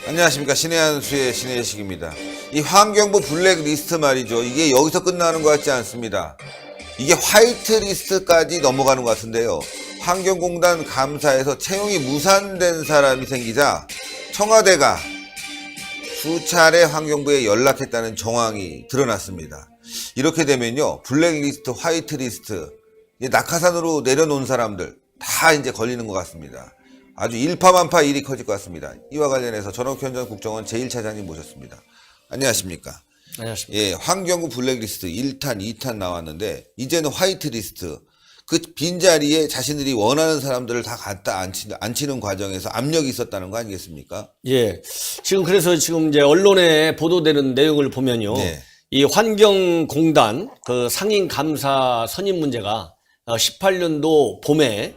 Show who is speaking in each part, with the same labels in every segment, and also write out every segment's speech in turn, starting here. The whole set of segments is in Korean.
Speaker 1: 안녕하십니까. 신의 한수의 신의 예식입니다. 이 환경부 블랙리스트 말이죠. 이게 여기서 끝나는 것 같지 않습니다. 이게 화이트리스트까지 넘어가는 것 같은데요. 환경공단 감사에서 채용이 무산된 사람이 생기자 청와대가 수차례 환경부에 연락했다는 정황이 드러났습니다. 이렇게 되면요, 블랙리스트, 화이트리스트, 낙하산으로 내려놓은 사람들 다 이제 걸리는 것 같습니다. 아주 일파만파 일이 커질 것 같습니다. 이와 관련해서 전옥현 전 국정원 제1차장님 모셨습니다. 안녕하십니까?
Speaker 2: 안녕하십니까?
Speaker 1: 예, 환경부 블랙리스트 1탄, 2탄 나왔는데 이제는 화이트리스트, 그 빈자리에 자신들이 원하는 사람들을 다 갖다 앉히는 과정에서 압력이 있었다는 거 아니겠습니까?
Speaker 2: 예. 그래서 이제 언론에 보도되는 내용을 보면요.
Speaker 1: 네.
Speaker 2: 이 환경공단 그 상임 감사 선임 문제가 18년도 봄에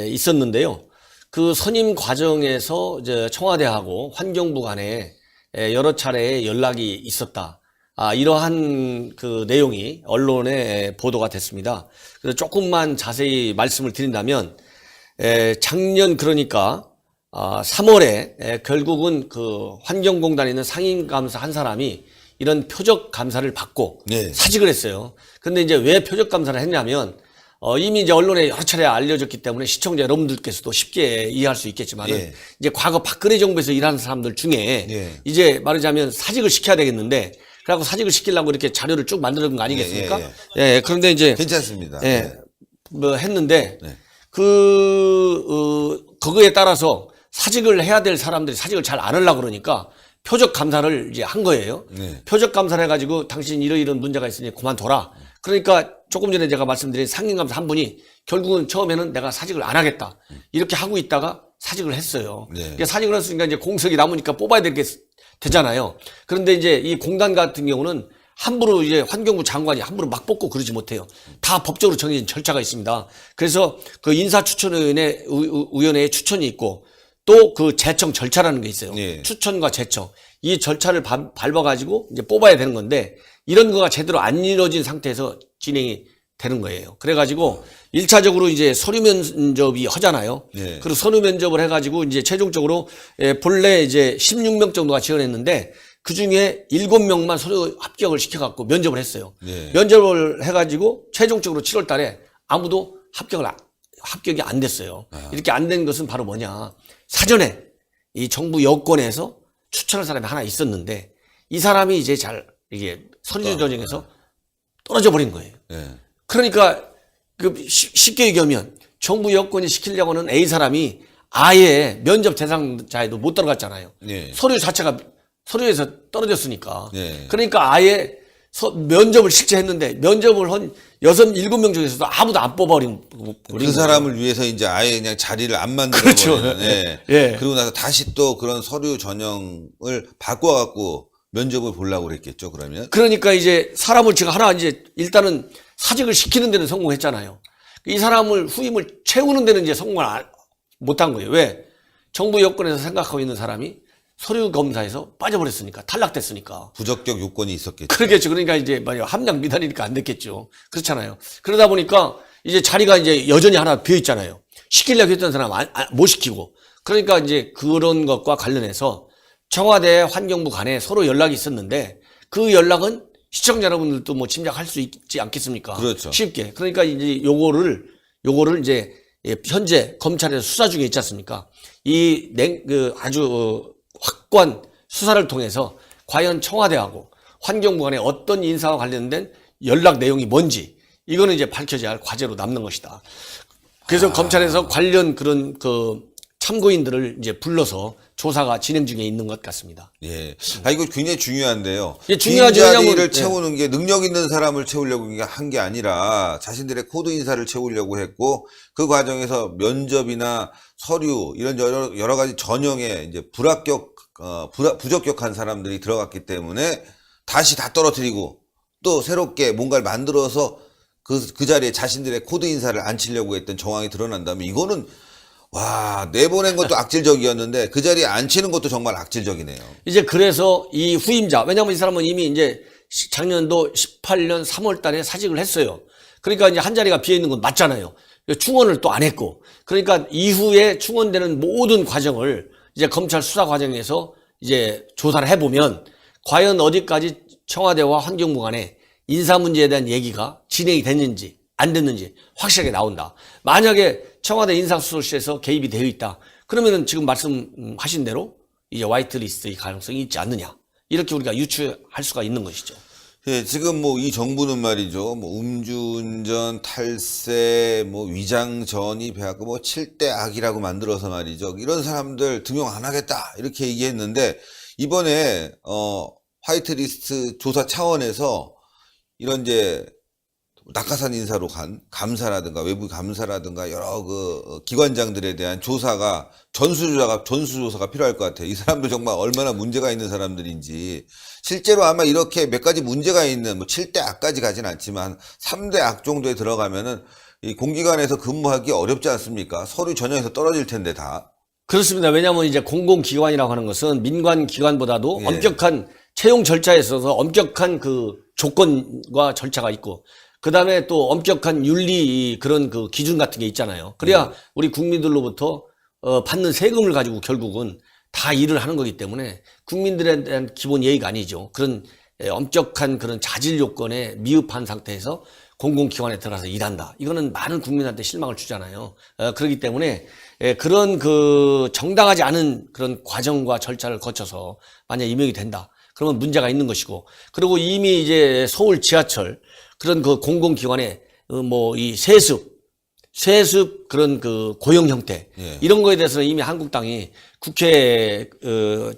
Speaker 2: 있었는데요. 그 선임 과정에서 이제 청와대하고 환경부 간에 여러 차례 연락이 있었다. 이러한 그 내용이 언론에 보도가 됐습니다. 그래서 조금만 자세히 말씀을 드린다면, 작년 그러니까 3월에 결국은 그 환경공단에 있는 상임감사 한 사람이 이런 표적 감사를 받고
Speaker 1: 네.
Speaker 2: 사직을 했어요. 근데 이제 왜 표적 감사를 했냐면, 이미 이제 언론에 여러 차례 알려졌기 때문에 시청자 여러분들께서도 쉽게 이해할 수 있겠지만은,
Speaker 1: 예.
Speaker 2: 이제 과거 박근혜 정부에서 일하는 사람들 중에
Speaker 1: 예.
Speaker 2: 이제 말하자면 사직을 시켜야 되겠는데, 그래갖고 사직을 시키려고 이렇게 자료를 쭉 만들어 놓은 거 아니겠습니까? 예, 그런데 이제
Speaker 1: 괜찮습니다.
Speaker 2: 예, 뭐 했는데
Speaker 1: 네.
Speaker 2: 그거에 따라서 사직을 해야 될 사람들이 사직을 잘 안 하려고 그러니까 표적 감사를 이제 한 거예요.
Speaker 1: 네.
Speaker 2: 표적 감사를 해가지고 당신 이런 문제가 있으니 그만둬라. 그러니까 조금 전에 제가 말씀드린 상임감사 한 분이 결국은 처음에는 내가 사직을 안 하겠다. 이렇게 하고 있다가 사직을 했어요.
Speaker 1: 네.
Speaker 2: 그러니까 사직을 했으니까 이제 공석이 남으니까 뽑아야 되잖아요. 그런데 이제 이 공단 같은 경우는 함부로 이제 환경부 장관이 함부로 막 뽑고 그러지 못해요. 다 법적으로 정해진 절차가 있습니다. 그래서 그 인사추천위원회의 추천이 있고 또 그 제청 절차라는 게 있어요.
Speaker 1: 예.
Speaker 2: 추천과 제청. 이 절차를 밟아가지고 이제 뽑아야 되는 건데 이런 거가 제대로 안 이루어진 상태에서 진행이 되는 거예요. 그래가지고 1차적으로 이제 서류 면접이 하잖아요.
Speaker 1: 네.
Speaker 2: 그리고 서류 면접을 해가지고 이제 최종적으로 본래 이제 16명 정도가 지원했는데 그 중에 7명만 서류 합격을 시켜갖고 면접을 했어요.
Speaker 1: 네.
Speaker 2: 면접을 해가지고 최종적으로 7월 달에 아무도 합격이 안 됐어요. 이렇게 안 된 것은 바로 뭐냐. 사전에 이 정부 여권에서 추천할 사람이 하나 있었는데 이 사람이 이제 이게 서류 전형에서 떨어져 버린 거예요.
Speaker 1: 네.
Speaker 2: 그러니까 쉽게 얘기하면 정부 여권이 시키려고 하는 A 사람이 아예 면접 대상자에도 못 들어갔잖아요.
Speaker 1: 네.
Speaker 2: 서류 자체가 서류에서 떨어졌으니까.
Speaker 1: 네.
Speaker 2: 그러니까 아예 면접을 실제 했는데 면접을 한 6, 7명 중에서도 아무도 안 뽑아버린
Speaker 1: 그 사람을 위해서 이제 아예 그냥 자리를 안 만들어
Speaker 2: 그렇죠.
Speaker 1: 버리는. 예.
Speaker 2: 예.
Speaker 1: 그리고 나서 다시 또 그런 서류 전형을 바꿔갖고 면접을 보려고 그랬겠죠. 그러면.
Speaker 2: 그러니까 이제 사람을 제가 하나 이제 일단은 사직을 시키는 데는 성공했잖아요. 이 사람을 후임을 채우는 데는 이제 성공을 못한 거예요. 왜? 정부 여권에서 생각하고 있는 사람이 서류 검사에서 빠져버렸으니까, 탈락됐으니까.
Speaker 1: 부적격 요건이 있었겠죠.
Speaker 2: 그러겠죠. 그러니까 이제 함량 미달이니까 안 됐겠죠. 그렇잖아요. 그러다 보니까 이제 자리가 이제 여전히 하나 비어 있잖아요. 시키려고 했던 사람 못 시키고. 그러니까 이제 그런 것과 관련해서 청와대 환경부 간에 서로 연락이 있었는데 그 연락은 시청자 여러분들도 뭐 짐작할 수 있지 않겠습니까?
Speaker 1: 그렇죠.
Speaker 2: 쉽게. 그러니까 이제 요거를 이제 현재 검찰에서 수사 중에 있지 않습니까? 아주 확고한 수사를 통해서 과연 청와대하고 환경부 간에 어떤 인사와 관련된 연락 내용이 뭔지 이거는 이제 밝혀져야 할 과제로 남는 것이다. 그래서 검찰에서 관련 그런 참고인들을 이제 불러서 조사가 진행 중에 있는 것 같습니다.
Speaker 1: 예. 이거 굉장히 중요한데요.
Speaker 2: 예, 중요하죠.
Speaker 1: 빈자리를 채우는 게 능력 있는 사람을 채우려고 한 게 아니라 자신들의 코드 인사를 채우려고 했고 그 과정에서 면접이나 서류 이런 여러 가지 전형에 이제 부적격한 사람들이 들어갔기 때문에 다시 다 떨어뜨리고 또 새롭게 뭔가를 만들어서 그 자리에 자신들의 코드 인사를 앉히려고 했던 정황이 드러난다면 이거는 와, 내보낸 것도 악질적이었는데 그 자리에 앉히는 것도 정말 악질적이네요.
Speaker 2: 이제 그래서 이 후임자, 왜냐하면 이 사람은 이미 이제 작년도 18년 3월 달에 사직을 했어요. 그러니까 이제 한 자리가 비어 있는 건 맞잖아요. 충원을 또 안 했고. 그러니까 이후에 충원되는 모든 과정을 이제 검찰 수사 과정에서 이제 조사를 해보면 과연 어디까지 청와대와 환경부 간에 인사 문제에 대한 얘기가 진행이 됐는지 안 됐는지 확실하게 나온다. 만약에 청와대 인사수석실에서 개입이 되어 있다. 그러면은 지금 말씀하신 대로 이제 화이트리스트의 가능성이 있지 않느냐. 이렇게 우리가 유추할 수가 있는 것이죠.
Speaker 1: 예, 지금 뭐 이 정부는 말이죠. 뭐 음주운전, 탈세, 뭐 위장전이 배하고 뭐 7대 악이라고 만들어서 말이죠. 이런 사람들 등용 안 하겠다. 이렇게 얘기했는데 이번에 화이트리스트 조사 차원에서 이런 이제 낙하산 인사로 간 감사라든가 외부 감사라든가 여러 그 기관장들에 대한 조사가 전수조사가 필요할 것 같아요. 이 사람들 정말 얼마나 문제가 있는 사람들인지 실제로 아마 이렇게 몇 가지 문제가 있는 뭐 7대 악까지 가진 않지만 3대 악 정도에 들어가면은 이 공기관에서 근무하기 어렵지 않습니까? 서류 전형에서 떨어질 텐데 다.
Speaker 2: 그렇습니다. 왜냐하면 이제 공공기관이라고 하는 것은 민관기관보다도
Speaker 1: 예.
Speaker 2: 엄격한 채용 절차에 있어서 엄격한 그 조건과 절차가 있고 그 다음에 또 엄격한 윤리 그런 그 기준 같은 게 있잖아요. 그래야 우리 국민들로부터 받는 세금을 가지고 결국은 다 일을 하는 거기 때문에 국민들에 대한 기본 예의가 아니죠. 그런 엄격한 그런 자질 요건에 미흡한 상태에서 공공기관에 들어가서 일한다. 이거는 많은 국민한테 실망을 주잖아요. 그렇기 때문에 그런 그 정당하지 않은 그런 과정과 절차를 거쳐서 만약 임용이 된다. 그러면 문제가 있는 것이고 그리고 이미 이제 서울 지하철 그런 그 공공기관에 뭐 이 세습 그런 그 고용 형태
Speaker 1: 예.
Speaker 2: 이런 거에 대해서는 이미 한국당이 국회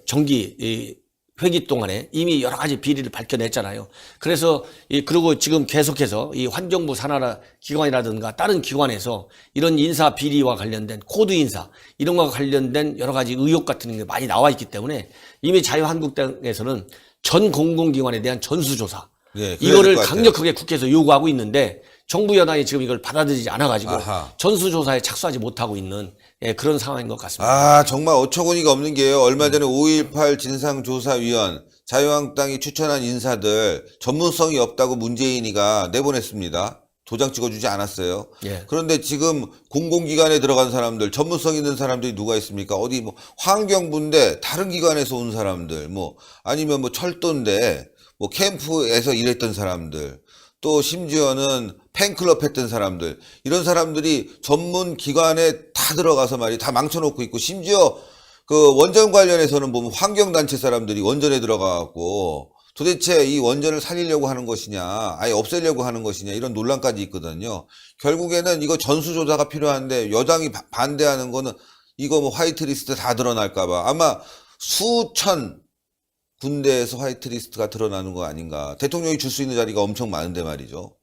Speaker 2: 정기 회기 동안에 이미 여러 가지 비리를 밝혀냈잖아요. 그래서 그리고 지금 계속해서 이 환경부 산하라 기관이라든가 다른 기관에서 이런 인사 비리와 관련된 코드 인사 이런 거와 관련된 여러 가지 의혹 같은 게 많이 나와 있기 때문에 이미 자유한국당에서는 전 공공기관에 대한 전수조사
Speaker 1: 예,
Speaker 2: 이거를 강력하게 국회에서 요구하고 있는데 정부 여당이 지금 이걸 받아들이지 않아가지고
Speaker 1: 아하.
Speaker 2: 전수조사에 착수하지 못하고 있는 그런 상황인 것 같습니다.
Speaker 1: 아, 정말 어처구니가 없는 게요. 얼마 전에 5.18 진상조사위원 자유한국당이 추천한 인사들 전문성이 없다고 문재인이가 내보냈습니다. 도장 찍어주지 않았어요.
Speaker 2: 예.
Speaker 1: 그런데 지금 공공기관에 들어간 사람들, 전문성 있는 사람들이 누가 있습니까? 어디 뭐 환경부인데 다른 기관에서 온 사람들, 뭐 아니면 뭐 철도인데 뭐 캠프에서 일했던 사람들, 또 심지어는 팬클럽 했던 사람들, 이런 사람들이 전문 기관에 다 들어가서 말이 다 망쳐놓고 있고, 심지어 그 원전 관련해서는 보면 환경단체 사람들이 원전에 들어가갖고 도대체 이 원전을 살리려고 하는 것이냐, 아예 없애려고 하는 것이냐, 이런 논란까지 있거든요. 결국에는 이거 전수조사가 필요한데 여당이 반대하는 거는 이거 뭐 화이트리스트 다 드러날까봐 아마 수천 군대에서 화이트리스트가 드러나는 거 아닌가. 대통령이 줄 수 있는 자리가 엄청 많은데 말이죠.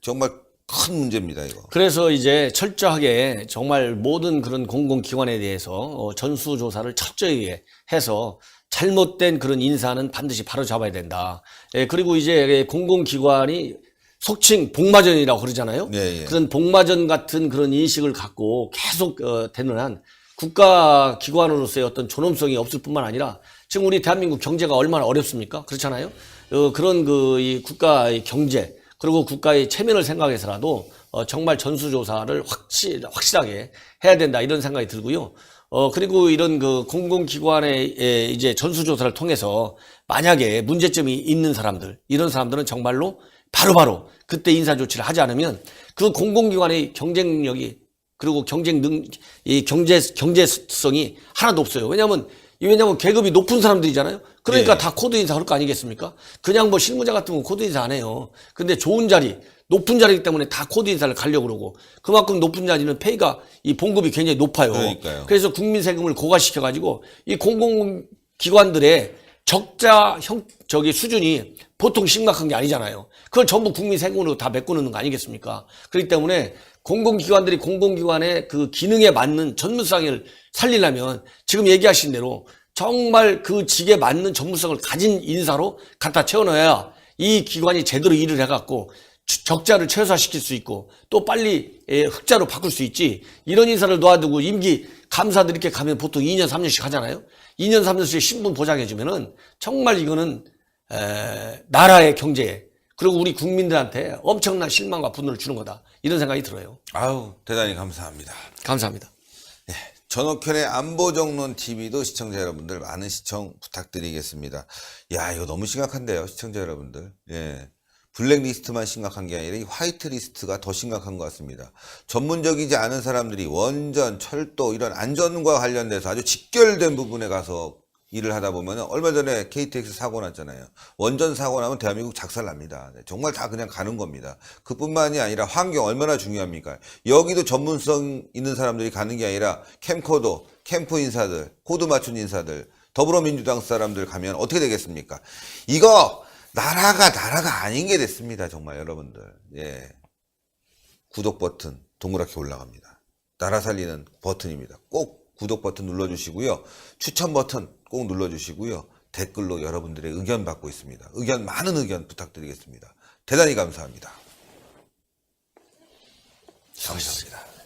Speaker 1: 정말 큰 문제입니다, 이거.
Speaker 2: 그래서 이제 철저하게 정말 모든 그런 공공기관에 대해서 전수조사를 철저히 해서 잘못된 그런 인사는 반드시 바로잡아야 된다. 그리고 이제 공공기관이 속칭 복마전이라고 그러잖아요.
Speaker 1: 예, 예.
Speaker 2: 그런 복마전 같은 그런 인식을 갖고 계속 되는 한 국가기관으로서의 어떤 존엄성이 없을 뿐만 아니라 지금 우리 대한민국 경제가 얼마나 어렵습니까? 그렇잖아요. 그런 이 국가의 경제 그리고 국가의 체면을 생각해서라도 정말 전수조사를 확실하게 해야 된다 이런 생각이 들고요. 그리고 이런 그 공공기관의 이제 전수조사를 통해서 만약에 문제점이 있는 사람들, 이런 사람들은 정말로 바로바로 그때 인사 조치를 하지 않으면 그 공공기관의 경쟁력이 그리고 경제성이 하나도 없어요. 왜냐하면 계급이 높은 사람들이잖아요. 그러니까
Speaker 1: 네.
Speaker 2: 다 코드 인사 할 거 아니겠습니까? 그냥 뭐 실무자 같은 건 코드 인사 안 해요. 근데 좋은 자리, 높은 자리이기 때문에 다 코드 인사를 가려고 그러고 그만큼 높은 자리는 페이가 이 봉급이 굉장히 높아요.
Speaker 1: 그러니까요.
Speaker 2: 그래서 국민 세금을 고가시켜가지고 이 공공기관들의 적자 수준이 보통 심각한 게 아니잖아요. 그걸 전부 국민 세금으로 다 메꾸는 거 아니겠습니까? 그렇기 때문에 공공기관들이 공공기관의 그 기능에 맞는 전문성을 살리려면 지금 얘기하신 대로 정말 그 직에 맞는 전문성을 가진 인사로 갖다 채워넣어야 이 기관이 제대로 일을 해갖고 적자를 최소화시킬 수 있고 또 빨리 흑자로 바꿀 수 있지. 이런 인사를 놓아두고 임기 감사들 이렇게 가면 보통 2년 3년씩 하잖아요. 2년 3년씩 신분 보장해주면은 정말 이거는 나라의 경제에 그리고 우리 국민들한테 엄청난 실망과 분노를 주는 거다. 이런 생각이 들어요.
Speaker 1: 아우, 대단히 감사합니다.
Speaker 2: 감사합니다.
Speaker 1: 전옥현의 안보정론 TV도 시청자 여러분들 많은 시청 부탁드리겠습니다. 야, 이거 너무 심각한데요, 시청자 여러분들. 예. 블랙리스트만 심각한 게 아니라 이 화이트리스트가 더 심각한 것 같습니다. 전문적이지 않은 사람들이 원전, 철도 이런 안전과 관련돼서 아주 직결된 부분에 가서 일을 하다 보면 얼마 전에 KTX 사고 났잖아요. 원전 사고 나면 대한민국 작살납니다. 정말 다 그냥 가는 겁니다. 그뿐만이 아니라 환경 얼마나 중요합니까? 여기도 전문성 있는 사람들이 가는 게 아니라 캠코더, 캠프 인사들, 코드 맞춘 인사들, 더불어민주당 사람들 가면 어떻게 되겠습니까? 이거 나라가 아닌 게 됐습니다. 정말 여러분들. 예. 구독 버튼 동그랗게 올라갑니다. 나라 살리는 버튼입니다. 꼭 구독 버튼 눌러주시고요. 추천 버튼 꼭 눌러주시고요. 댓글로 여러분들의 의견 받고 있습니다. 많은 의견 부탁드리겠습니다. 대단히 감사합니다. 감사합니다.